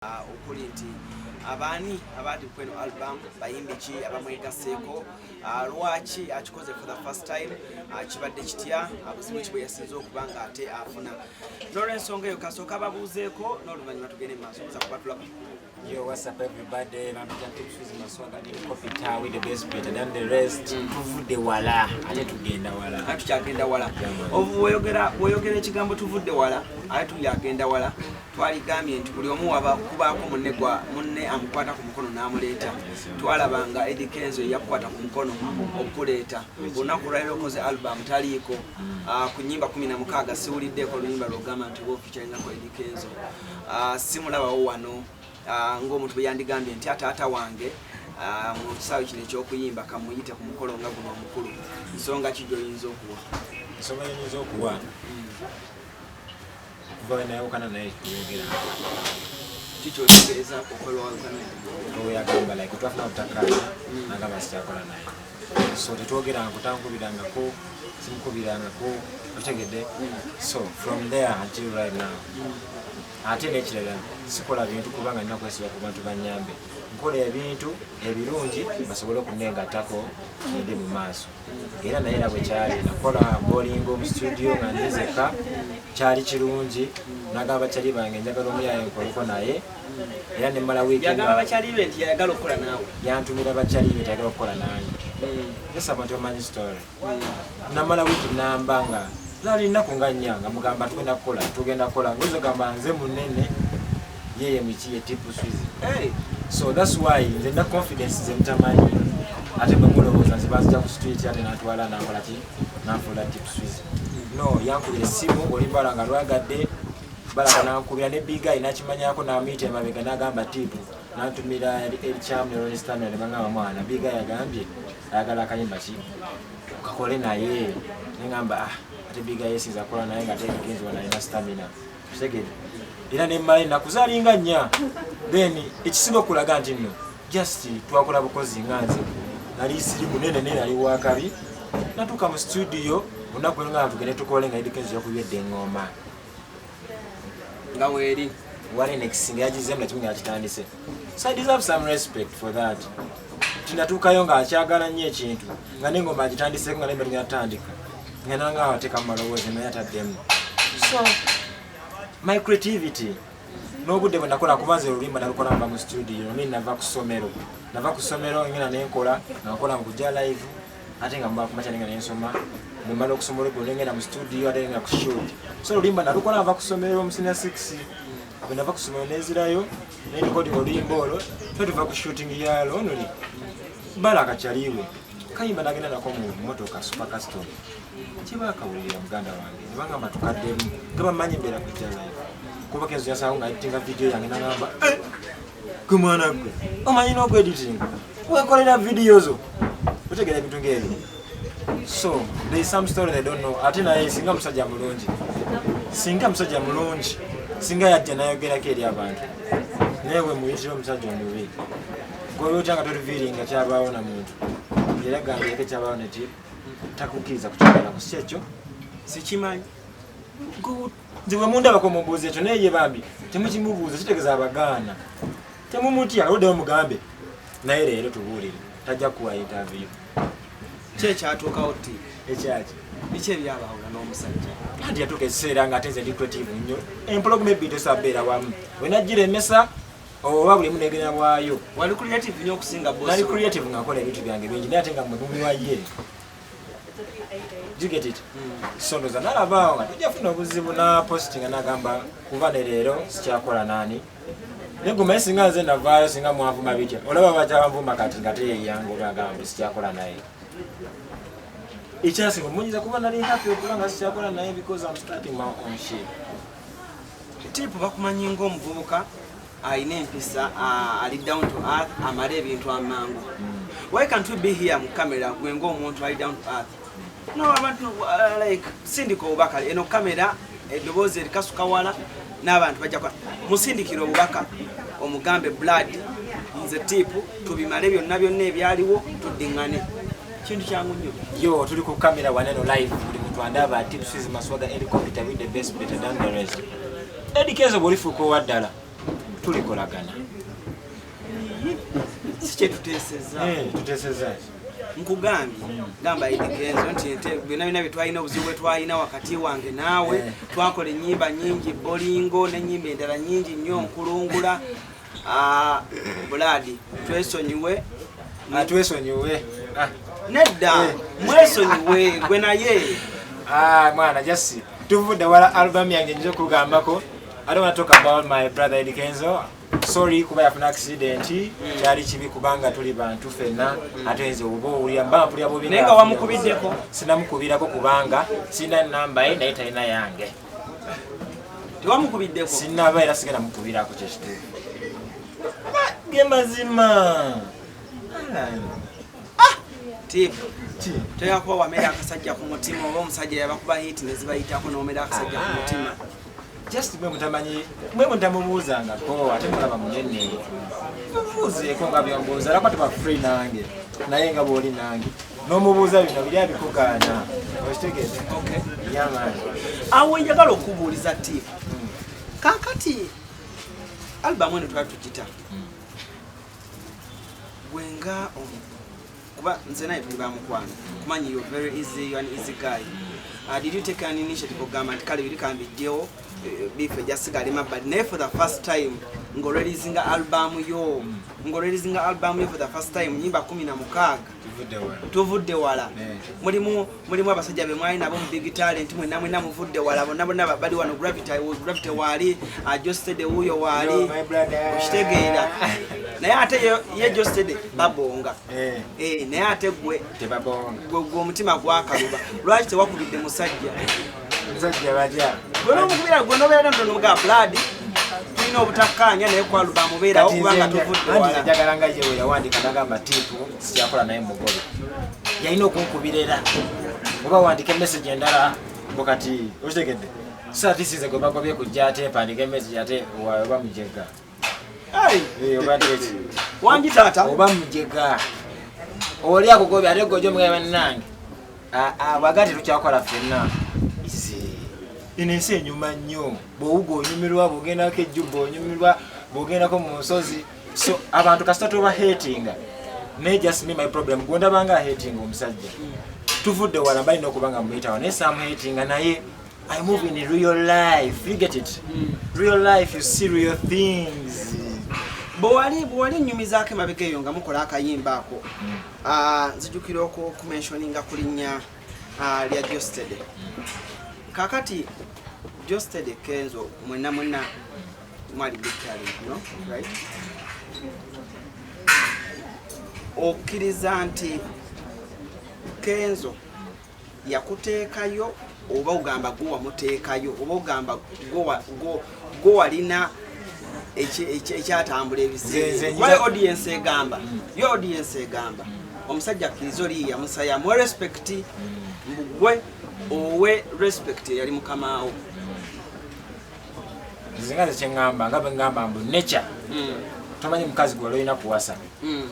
Okuli nti abaani abandi kweno album bayimbi ki abamwegaseeko lwaki akikoze for the first time kibadde kitya abuzibu ki bwe yasinze okuba nga ate afuna n'olw'ensonga eyo kasooka ababuuzeeko n'oluvannyuma tugende mu maaso kuza kubatulako. Yo, what's up everybody? I'm Tips Maswaga in Kopita with the best better than the rest. Tuvudde wala ate tugenda wala. Ate tukyagenda wala. Oyogera ekigambo tuvudde wala ate tulyagenda wala. Twaligambye nti buli omu waba kubaako munne amukwata ku mukono n'amuleeta. Twalabanga Eddie Kenzo yakukwata ku mukono okuleeta. Olunaku lwaliro okoze album taliiko ku nnyimba 16 siwuliddeeko oluyimba lw'ogamba nti featuringako Eddie Kenzo. Simulabawo wano. Ng'omuntu bwe yandigambye nti taata wange mu kisaawe kino eky'okuyimba kamuyite ku mukolo nga guno omukulu. Nsonga ki gy'oyinza okuwa? Nsonga y'oyinza okuwa okuva nayawukana naye kuyogera kikyotegereza okwewawukana owe yagamba like twafuna butakkaanya nagamba sikyakola naye so tetwogeranga kutankubirangako simukubirangako otegedde so from there until right now ate n'ekirala sikola bintu kubanga nina kwesiba ku bantu banyambe nkola ebintu ebirungi basobole okunengatako ngende mu maaso era naye bwe kyali nakola bolingo mu studio nga nzeka kyali kirungi nagamba bakyali bange njagala omuyaye nkoleko naye era ne mala weekend yagamba bakyali be nti yagala okukola naawe yantumira bakyali be yagala okukola nange esa abantu bamanyi story namala weekend nambanga lali nakunganya nga mugamba tugenda kukola ngozo gamba nze munene yeye michiye tipu swizi so that's why nze na confidence ze mtamanyi ate bamulowoza nzibaza ku street ate natwala nakola ki nafula tipu swizi no yankubye simu olimbala nga lwagadde balaka nankubira ne biga inachimanyako na mite mabega nagamba tipu nantumira elichamu ne Rolling ne bangaba mwana biga yagambye ayagala kayimba ki kakole naye ngamba ate biga yesinza kola naye nga Eddie Kenzo wana stamina segede era ne mali nakuzalinga nya then ekisinga kulaga nti nno just twakola bukozi nganze nali siri munene ne nali wakabi natuka mu studio unaku nga tugende tukole nga Eddie Kenzo yakuyedde ngoma nga weri wale nekisinga yagizemla kimu nga kitandise so I deserve some respect for that tinatukayo nga akyagala nnyo ekintu nga n'engoma agitandiseko nga nembe tunatandika ngenanga wateka malowoozi naye ataddemu so my creativity n'obudde bwe nakola kubanza oluyimba nalukola mba mu studio mimi nava ku ssomero ngena nenkola nakola nkujja live ate nga mba kumacha nga nensoma mmala okusoma olugero nengenda mu studio ate nga kushoot so oluyimba nalukola nava ku ssomero mu senior 6 bwe nava ku ssomero nezirayo nerekodi oluyimba olwo tuva ku shooting ya lonoli balaka kyaliwe kayimba nagenda nako mu motoka super custom kibakawulira muganda wange nibangamba tukaddemu tebamanyi embeera kujja live kuba Kenzo yasawo nga editinga video yange nagamba gwe mwana gwe omanyi n'okweditinga wekolera video zo otegera ebintu ng'ebyo so there is some story they don't know ate naye singa musajja mulungi singa yajja nayogerako eri abantu naye we muyitire omusajja omubi gweotyanga totuviiringa kyabaawo na muntu era gambyeko kyabaawo neti takukkiriza kukyagala kusi ekyo sikimanyi nze bwe mundabako mubuuza ekyo naye ye bambi temukimubuuza kitegeeza abagaana temumutya oluddeyo mugambe naye leero tubuulire tajja kuwa interview kyekyatuukawo ti ekyaki biki ebyabaawula n'omusajja anti yatuuka ekiseera nga ate nze ndi creative nnyo empologoma ebbiri tosabeera wamu wenagiremesa oba buli munegera bwayo wali creative nnyo okusinga boss nali creative ngakola ebintu byange bingi naye ate nga mwemumiwa ye you get it so ndoza nalabaawo nga tujafuna obuzibu na posting nagamba kuva ne leero sikyakola nani neguma esinga nze navaayo singa mwanvuma bitya olaba bakyabavuma kati nga teyeyange olagamba sikyakola naye ekyasinga omunyiza kuba nali happy okuba nga sikyakola naye because I'm starting my own shit. Tipu bakumanyi ng'omuvubuka ayina empisa ali down to earth amala ebintu amangu. Why can't we be here mu camera gwe ng'omuntu ali down to earth? No, abantu like sindika obubaka eno kamera eddoboozi erikasuka wala n'abantu bajja kwa musindikira obubaka omugambe blood nze Tipu tubimale byonna ebyaliwo tuddiŋŋane kintu kyangu nnyo yo tuli ku kamera waneno live buli muntu andaba Tips Maswaga Helicopter with the best better than the rest Eddie Kenzo bwolifuuka owaddala tulikolagana si kyetuteeseza tuteeseza nkugambye gamba Edikenzo nti byonna bina byetwalina obuzibu bwetwalina wakati wange naawe twakola ennyimba nyingi bolingo n'ennyimba endala nyingi nnyo nkulungula Buladi twesonyiwe nedda mwesonyiwe gwe naye mwana jasi tuvudde wala album yange nje kugambako I don't want to talk about my brother Edikenzo. Sorry kuba yafuna accident kyali kibi kubanga tuli bantu fenna ate enze obo uli ambampu lyabo bina nenga wamukubiddeko sinamukubirako kubanga sina namba ye naye talina yange tewamukubiddeko sinaba era sigenda mukubirako kyekituufu ge mazima tip teyakuba wamera akasajja ku mutima oba omusajja yabakuba hiti nezibayitako n'omera akasajja ku mutima just mwe mutamubuuzangako ate mulaba munene mubuuzeeko nga byombuuza alaba tuba free nange naye nga bw'oli nange n'omubuuza bino biri abikugaana okitegeeza yamaani awo njagala okubuuliza tip kakati albamu eno twali tukita gwenga kuba nze naye tuli bamukwano kumanyi you're very easy, you're an easy guy. Did you take an initiative ogamba nti kale biri kambijjewo bife jasigala mabbali naye for the first time ng'oreleasinga album yo for the first time nyimba 16 tuvudde wala mulimu abasajja be mwali nabo mu big talent mwenna muvudde wala bonna bali wano Gravity wali Josted wuyo wali okitegeera naye ate ye Josted babonga naye ate gwe omutima gwakaluba lwaki tewakubidde musajja bajja gwenomubira ntonoga Blood tulina obutakkaanya naye ku album beerawo kubanga tuvudde wala njagala nga yewe yawandika nagamba tipu sikyakola naye mugobe yalina okunkubirera oba wandika message endala bukati okitegedde satisize gwe bagobye kujja ate mpandika message ate oba mujega wangi taata oba mujega oli akugobye ate gojo mugaba nange bwagati tukyakola ffenna ino ensi enyuma nnyo bw'owuga onyumirwa bw'ogendako ejjubba onyumirwa bw'ogendako mu nsozi so abantu kasita toba hatinga naye just me my problem gwondabanga hatinga omusajja tuvudde wala balina okuba nga muyitawo naye samuhatinga naye I move in real life, you get it? Real life, you see real things. bwali nnyumizaako emabega eyo nga mukola akayimba ako nzijukira okumentioninga ku linnya lya Josted kakati Josted Kenzo mwenna mwali big talent, no? Right? Okkiriza nti Kenzo yakuteekayo oba ogamba gwe wamuteekayo oba ogamba gwe walina ekyatambula ebiseera audience egamba omusajja akkiriza oli yamusaya mwe respect mbugwe owe respect yali mukamaawo zingaze kyengamba nga bwe ngamba mbu nature tomanyi mukazi gwe olina kuwasa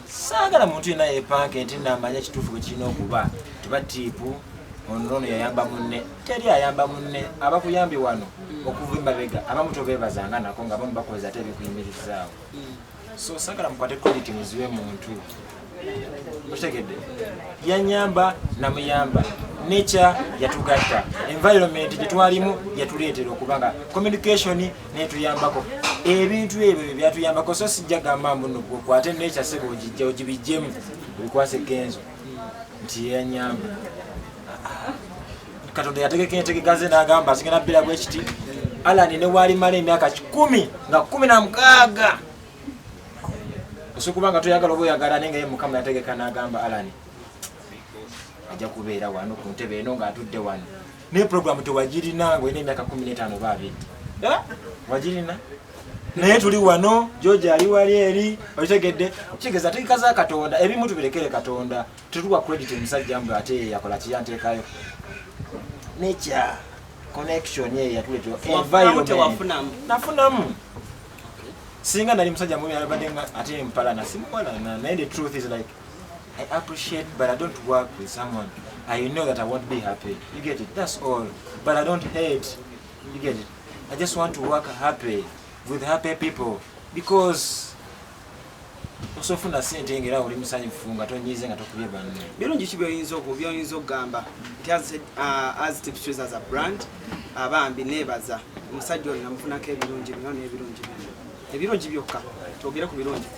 saagala muntu yena yepanke nti namanya ekituufu bwe kirina okuba tuba tiipu ono yayamba munne teri ayamba munne abakuyambye wano okuva embabega abamu tobeebazanga nako nga bamu bakozesa ate ebikuyimirizaawo so saagala mukwate credit muziwe muntu okitegedde yanyamba namuyamba nature yatugatta environment gye twalimu yatuleetera okuba nga communication netuyambako ebintu ebyo byatuyambako so sijja gamba mbuno okwate nature sebo ogijja ogibijjemu obikwase Kenzo nti yanyamba Katonda yategeka entegegaze n'agamba zigenda bbira bwe kiti Alani ne wali mala emyaka 10 nga 16 osukubanga toyagala oba oyagala nenga ye Mukama yategeka n'agamba Alani ajja kubeera wano ku ntebe eno ng'atudde wano ne program tewagirina ng'olina emyaka 15 oba 20 wagirina naye tuli wano George ali wali eri okitegedde kigeza tegeka za Katonda ebimu tubirekere Katonda tetuwa credit omusajja mbu ate yakola kiyanteekayo nature connection ye yatuleetera environment nafunamu singa nali musajja mubi alabadde ate mpala nasimwala naye the truth is like I appreciate but I don't work with someone I know that I won't be happy, you get it, that's all, but I don't hate, you get it, I just want to work happy with happy people because osofuna sente ngera oli musanyufu nga tonyize nga tokubye banne birungi kibyoyinza okugamba nti as Tips Choice as a brand abambi nebaza omusajja ono namufunako ebirungi bino n'ebirungi bino ebirungi byokka twogere ku birungi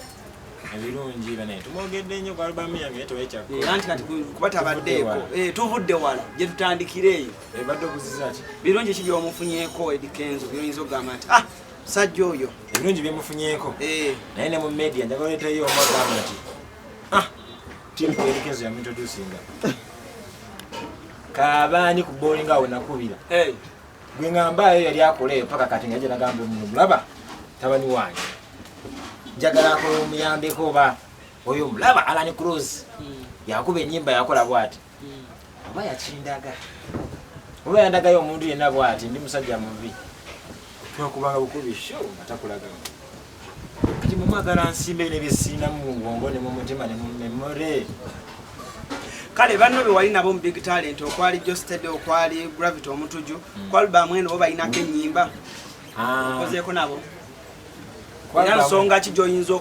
ebirungi bane tumwogedde nnyo ku alubamu yange tewekyako anti kati kuba tabaddeeko tuvudde wala gye tutandikira eyo ebadde okuziza ki birungi ki byomufunyeeko edikenzo byoyinza okugamba nti sajja oyo ebirungi byemufunyeeko naye ne mu media njagala oleeteyo omu agamba nti timu edikenzo yamuintroducinga kabaani ku bowling awo nakubira gwe ngambaayo yali akoleyo paka kati nga nagamba omuno mulaba tabani wange njagala kumuyambeko oba oyo mulaba Alan Cruz yakuba ennyimba yakola bwati oba yakindaga oba yandagayo omuntu yenna bwati ndi musajja mubi twakubanga bukubi sho atakulaga kati mumwagala nsimbe nebyesiinamu mu bwongo ne mu mutima ne mu memore kale banno be wali nabo mu big talent okwali Josted okwali Gravity omutuju kwali bamwene bo balinako ennyimba okozeeko nabo era nsonga ki gy'oyinza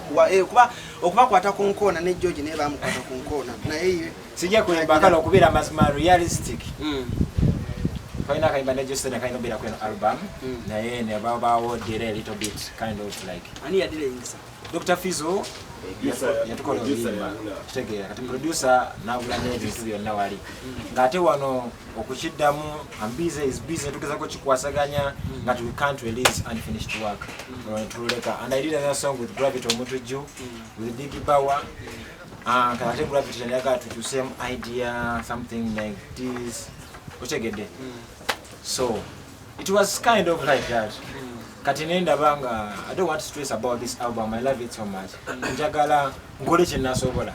okubakwata ku nkoona ne George naye bamukwata ku nkoona naye sijja kuyimba kale okubeera mazima realistic kalina akayimba ne Josted kalina obeera kweno album naye ne babaawo dira a little bit kind of like ani yadira eyinza Dr. Fizo yatukola obuyimba kitegeera kati producer n'abula n'ebintu byonna wali ng'ate wano okukiddamu ambize is busy tugezako kikwasaganya nga we can't release unfinished work tuleka and I did another song with Gravity omutuju with Diggy Power kate Gravity yagala tukyuse idea something like this otegedde so it was kind of like that kati nenda banga I don't want to stress about this album. I love it so much. Njagala ngole kyenasobola.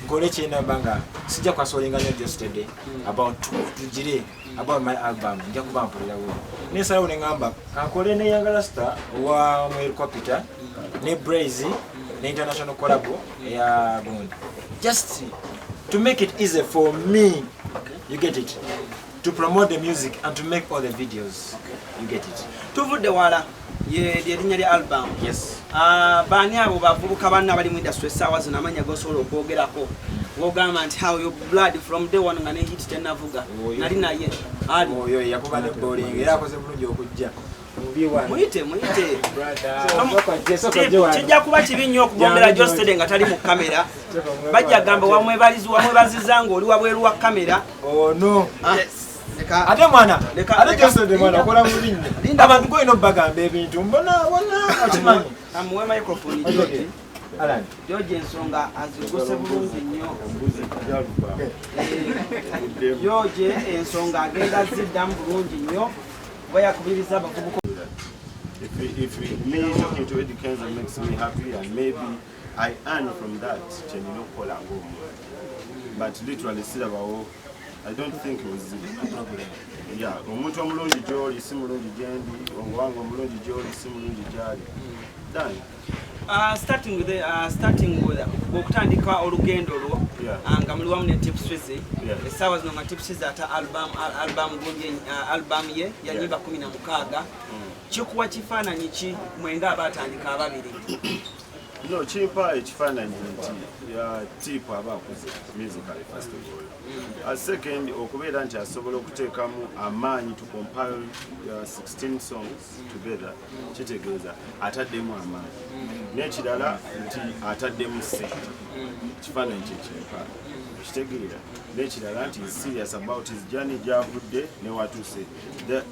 Ngole kyenda banga sijja kwasolinga nyo Josted about tujire about my album. Nja kuba mpulira wo. Nesa wo ngamba kankole ne yangala star wa Mweru Capital ne Brazy ne international collab ya Bond. Just to make it easy for me. You get it? To promote the music and to make all the videos. You get it? Tuvudde wala erinnya lya album. Yes. Baani abo bavubuka banna bali mu industry sawa zino amanya gosobola okwogerako ng'ogamba nti how your blood from day one nga ne hit tenavuga nali naye ali oyo yakuba ne bowling era akoze bulungi okujja muyite kijja kuba kibi nnyo okugombera Josted nga tali mu kamera bajja gamba wamwebaziza ng'oli wabweru wa kamera ono ate mwana ate Josted mwana okola mulinnya abantu goyina obbagamba ebintu mbona okimanyi amuwe microphone George ensonga aziguse bulungi nnyo George ensonga agenda ziddamu bulungi nnyo bayakubiriza abavubuka. If me talking to Eddie Kenzo makes me happy and maybe I earn from that, but literally I don't think it was a problem. Yeah, omuntu omulungi gy'oli si mulungi gyendi, wange omulungi gy'oli si mulungi gy'ali. Done. Starting with okutandika olugendo lwo nga muli wamu ne Tips Choice essaawa zino nga Tips Choice ate album ye ya nnyimba 16 kikuwa kifaananyi ki mwenga abatandika ababiri? No, kimpa ekifaananyi nti Tip aba akuze musically first of all. Second, okubeera nti asobola okuteekamu amaanyi to compile 16 songs together kitegeeza ataddemu amaanyi. N'ekirala nti ataddemu ssente. Kifaananyi kyekimpa kitegeera. N'ekirala nti is serious about his journey gy'avudde ne watuuse.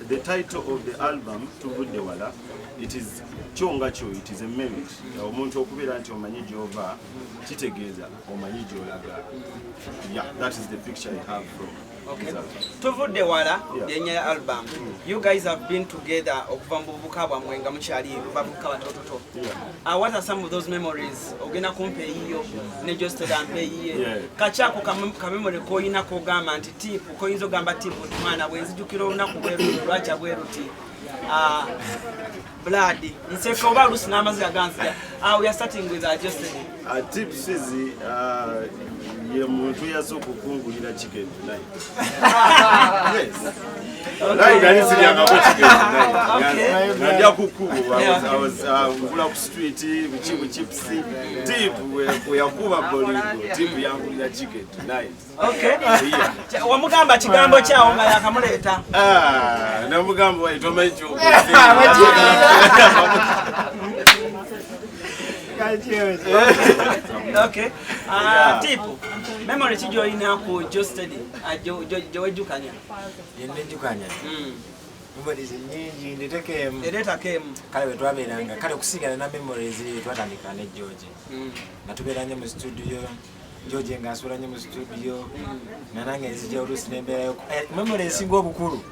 The title of the album Tuvudde Wala, it is kyonga kyo, it is a merit. Omuntu okubeera nti omanyi gy'ova kitegeeza omanyi gy'olaga. Yeah, that is the picture I have from Tuvudde Wala yenye album. You guys have been together okuva mu buvubuka bwammwe nga mukyali bavubuka batototo. What are some of those memories? Ogenda kumpe yiyo ne Josted ampe yiye. Kachako ka memory koyina kogamba nti Tip koyinza ogamba Tip mwana bwenzijukira olunaku bweru lwacha bweru ti blood nseko oba lusi n'amazzi aganzira. We are starting with Josted. Tip Choice ye muntu yasooka okungulira chicken tonight. Yes. Right, that is the other question. Nadia Kuku, I was ngula ku street, bichibu chips, tip we yakuba bolingo, tip yangu ya chicken tonight. Okay. Wamugamba kigambo kyawo nga yakamuleta. Na mugambo wa itoma icho. Okay. Tip. Memory chijo ina ku just study. Jojukanya. Yenejukanya. Memories nyingi nditeke Edeta kem. Kale wetwaberanga kale kusigala na memories twatandika ne George. Natuberanye mu studio. George ngasuranye mu studio. Nanange nzija olusi nembera memories singo obukulu.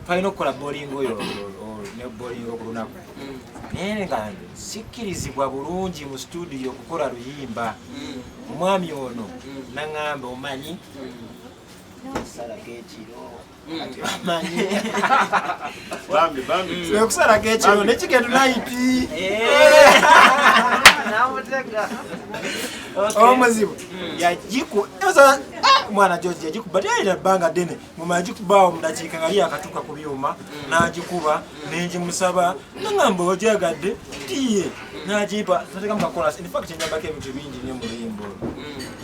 Falina okukola bowling oyo ne bowling okulunako. Nene kandi sikirizibwa bulungi mu studio okukola luyimba. Omwami ono nangamba omanyi sala kechiro amanyi Bambi kusala kechiro nekigendo naipi Namutega. omuzibu yajiku ezo mwana George yajiku batayira banga dene mu majiku bawo mudakika ngali akatuka ku byuma najikuba nenji musaba nangamba ojagadde tiye najipa tateka mukakola in fact njambake ebintu bingi nyo mu luyimbo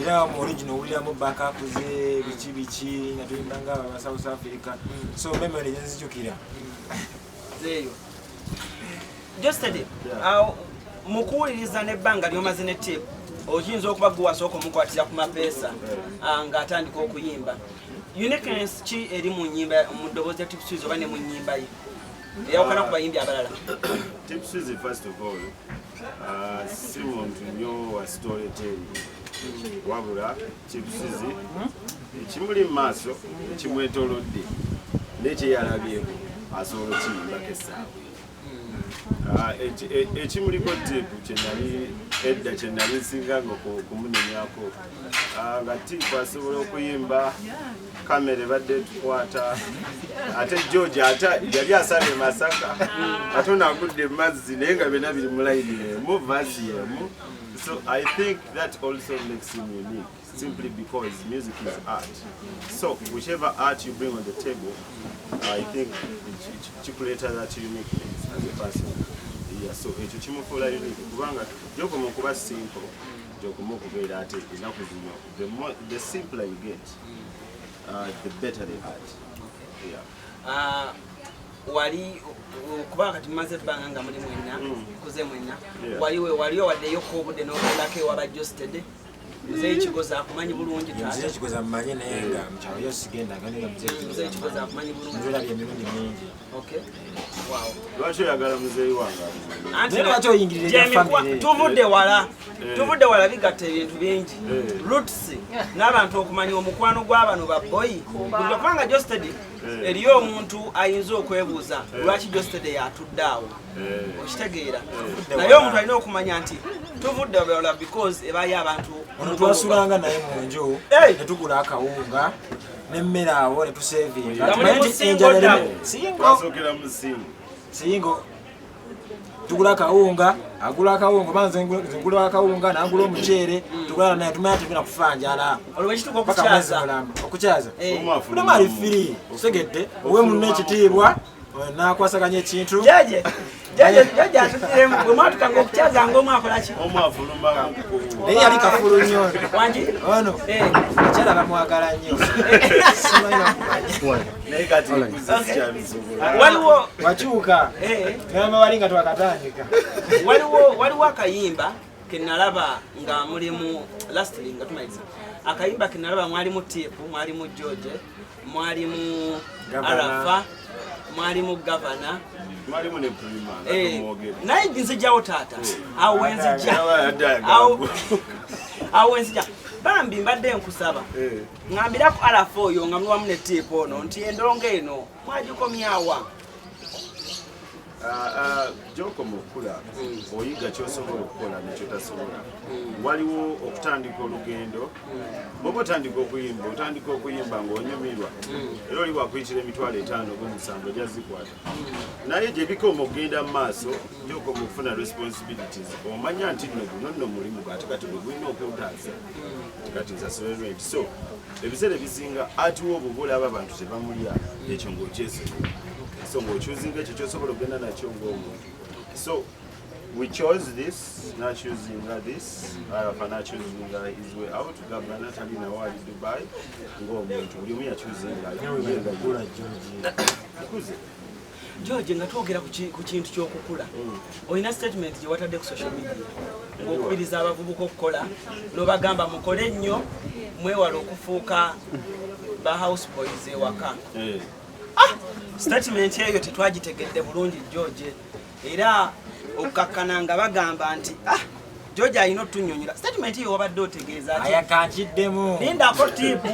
era mu original William backup ze bichi natuyindanga aba South Africa so memory nzijukira Zeyo. Just study. Mukuwuliriza nebbanga lyomaze ne tape oyinza okuba gwe wasooka omukwatira ku mapeesa ng'atandika okuyimba. Uniqueness ki eri mu nnyimba mu ddoboozi lya Tip Swizzle oba ne mu nnyimba ye eyawukana ku bayimbi abalala? Tip Swizzle first of all, si muntu nnyo wa storytelling. Wabula Tip Swizzle ekimuli mu maaso ekimwetoolodde n'ekyeyalabyeko asobola okiyimbako essaawa. Ekimuliko Tip kyenali edda kyenali nsinganga okumunenyako nga Tip asobola okuyimba kamera badde tukwata ate George yali asabye Masaka ate onagudde mazzi naye nga byonna biri mu layini emu vasi emu. So I think that also makes him unique, simply because music is art. So whichever art you bring on the table, I think it creates that uniqueness as a person. Yeah, so ekyo kimufuula unique kubanga gyokomo okuba simple gyokomo okubeera ate ennaku zino the simpler you get, the better the art. Yeah. Wali kubanga kati mumaze ebbanga nga muli mwenna kuze mwenna wali owaddeyo obudde n'okulako ewaba Josted Muzeeyi Kigozi akumanyi bulungi taata. Muzeeyi Kigozi amumanyi naye nga mukyalo yo sigendanga naye Muzeeyi Kigozi akumanyi bulungi. Nzirabye emirundi mingi. Okay. Wow. Lwaki oyagala muzeeyi wange? Naye lwaki oyingirira nya family? Tuvudde wala bigatta ebintu bingi. Roots n'abantu okumanya omukwano gw'abano ba boy. Kubanga Josted eriyo omuntu ayinza okwebuuza lwaki Josted yatudde awo. Okitegeera. Naye omuntu alina okumanya nti tuvudde wala because ebayo abantu ono twasulanga naye mu nju ne tugula akawunga n'emmere awo ne tusevinga. Singo tugula akawunga agula akawunga manze ngula akawunga n'agula omuceere tugula naye tumanya tugenda kufa njala olwekituka okukyaza kulema ali firi segedde owe munne ekitiibwa n'akwasaganya ekintu Jaje atutiremu bwe mwatukanga okukyaza ng'omwakola ki? Omwafulumba naye yali kafulu nnyo wangi ono akyala bamwagala nnyo naye kati waliwo wakyuka gamba wali nga twakatandika waliwo akayimba kenalaba nga mulimu lastly nga tumaliza akayimba kenalaba mwalimu Tip mwalimu George mwalimu Arafa mwalimu Governor mwalimu ne Prima naye nzijjawo taata awo wenzijja bambi mbadde nkusaba ngambirako Arafa oyo nga mwamu ne Tip ono nti endongo eno mwagikomyawa gy'okoma okukula oyiga ky'osobola okukola nekyo tasobola. Waliwo okutandika olugendo, bw'oba otandika okuyimba ng'onyumirwa era oli bwakuyitira emitwalo 5 ogw'omusanvu ojja zikwata. Naye gye bikoma okugenda mu maaso gy'okoma okufuna responsibilities, omanya nti nno mulimu ate kati bwe gulina okuntaaza tekatiza solerenti. So ebiseera ebisinga atiwa obubola abo abantu tebamulya ekyo ng'okyesobola. So ng'okyuzinga ekyo ky'osobola okugenda nakyo ng'omuntu. So we chose this, not choosing this. Not choosing his way out. Governor Talina Wadi Dubai. Go to we are choosing George nga twogera ku kintu ky'okukula. Olina statement gye watadde ku social media. Ng'okubiriza abavubuka okukola n'obagamba mukole nnyo mwewala okufuuka ba house boys ewaka. Statement eyo tetwagitegedde bulungi George. Era okakkana nga bagamba nti George alina otunnyonnyola. Statement eyo wabadde otegeeza ati ayakankiddemu lindako tiipu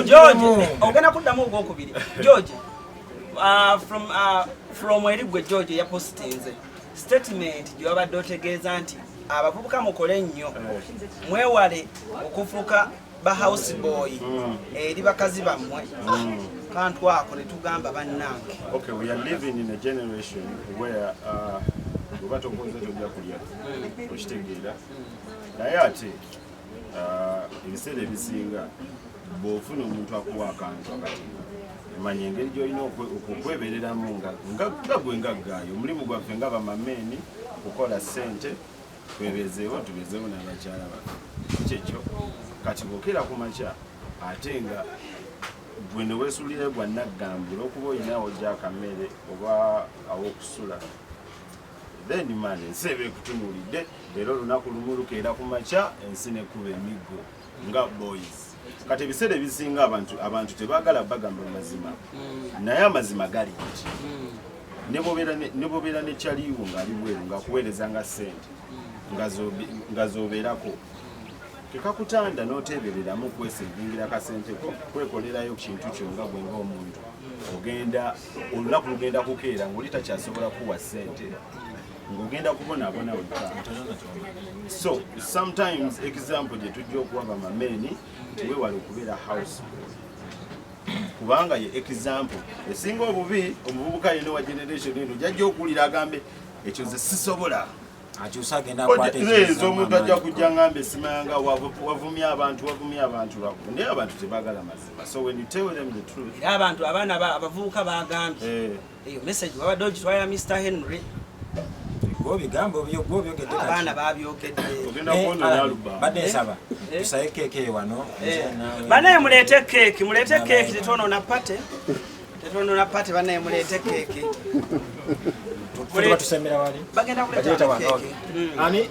George ogenda kuddamu ogwokubiri. George from erigwe George yapositinze statement gye wabadde otegeeza nti abavubuka mukole nnyo mwewale okufuuka ba house boy eri bakazi bammwe. Kantu ako ne tugamba bannange. Okay, we are living in a generation where oba tokoze tojja kulya okitegeera. Naye ate ebiseera ebisinga bw'ofuna omuntu akuwa akantu akati manya engeri gy'olina okwebereramu nga gwe ngaggaayo. Omulimu gwaffe nga bamameeni okukola ssente twebezeewo tubezeewo n'abakyala baffe kyekyo. Kati bw'okera ku makya ate nga gwe ne weesuulira gwa naggambula okuba olinawo gy'akammere oba aw'okusula, then man ensi eba ekutunuulidde. Leero olunaku lumu lukeera ku makya ensi nekuba emiggo nga boys. Kati ebiseera ebisinga abantu tebaagala bagamba amazima, naye amazima gali nti ne bobeera ne kyaliwo ng'ali bweru ng'akuweerezanga ssente nga z'obeerako kekakutanda n'oteebereramu kwesevingira kasenteko kwekolerayo kintu kyo nga gwe ng'omuntu olunaku lugenda kukeera ng'oli takyasobola kuwa ssente ng'ogenda kubonaabona wekka. So sometimes example gye tujja okuwa bamameeni nti weewale okubeera house kubanga ye example esinga obubi omuvubuka yino wa generation eno jajja okuwulira agambe ekyo nze sisobola. Omuntu ajja kujja ngambe simanga wavumya abantu lwakulu naye abantu tebaagala mazima. So when you tell them the truth, era abantu abaana abavubuka bagambye eyo message wabadde ogitwalira Mr. Henry bigambo byogedde abaana babyogedde badde nsaba tusaye keeke wano banaye muleete keeki tetonona pate banaye muleete keeki tusemera wali bagenda kuleeta keeki.